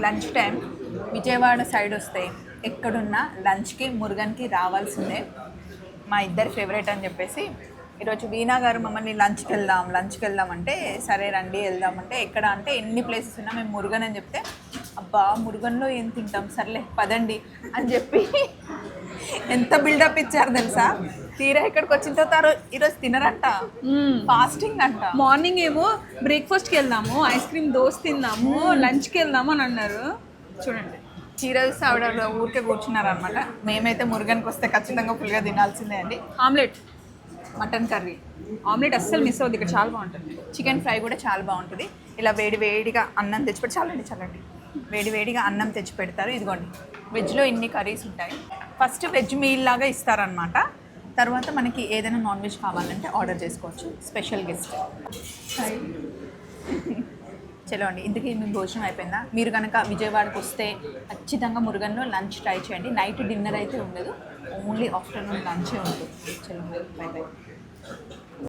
Lunch time Vijayawada side వస్తే ఎక్కడున్నా లంచ్కి మురుగన్కి రావాల్సిందే. మా ఇద్దరి ఫేవరెట్ అని చెప్పేసి ఈరోజు వీణా గారు మమ్మల్ని లంచ్కి వెళ్దాం అంటే సరే రండి వెళ్దామంటే ఎక్కడ అంటే ఎన్ని ప్లేసెస్ ఉన్నా మేము మురుగన్ అని చెప్తే అబ్బా మురుగన్లో ఏం తింటాం సర్లే పదండి అని చెప్పి ఎంత బిల్డప్ ఇచ్చారు తెలుసా. తీరా ఇక్కడికి వచ్చిన తర్వాత ఈరోజు తినరంట, ఫాస్టింగ్ అంట. మార్నింగ్ ఏమో బ్రేక్ఫాస్ట్కి వెళ్దాము, ఐస్ క్రీమ్ దోశ తిందాము, లంచ్కి వెళ్దాము అని అన్నారు. చూడండి ఈరోజు ఆవిడ ఊరికే కూర్చున్నారు అనమాట. మేమైతే మురుగన్కి వస్తే ఖచ్చితంగా ఫుల్గా తినాల్సిందే అండి. ఆమ్లెట్, మటన్ కర్రీ, ఆమ్లెట్ అస్సలు మిస్ అవుతుంది, ఇక్కడ చాలా బాగుంటుంది. చికెన్ ఫ్రై కూడా చాలా బాగుంటుంది. ఇలా వేడిగా అన్నం తెచ్చిపెట్టి చల్లండి వేడిగా అన్నం తెచ్చి పెడతారు. ఇదిగోండి వెజ్లో ఇన్ని కర్రీస్ ఉంటాయి. ఫస్ట్ వెజ్ మీల్ లాగా ఇస్తారనమాట. తర్వాత మనకి ఏదైనా నాన్ వెజ్ కావాలంటే ఆర్డర్ చేసుకోవచ్చు. Special guest. చలో అండి, ఇందుకే మీ భోజనం అయిపోయిందా? మీరు కనుక విజయవాడకు వస్తే ఖచ్చితంగా మురుగన్లో లంచ్ ట్రై చేయండి. నైట్ డిన్నర్ అయితే ఉండదు, ఓన్లీ ఆఫ్టర్నూన్ లంచే ఉంటుంది. చలో బై బై.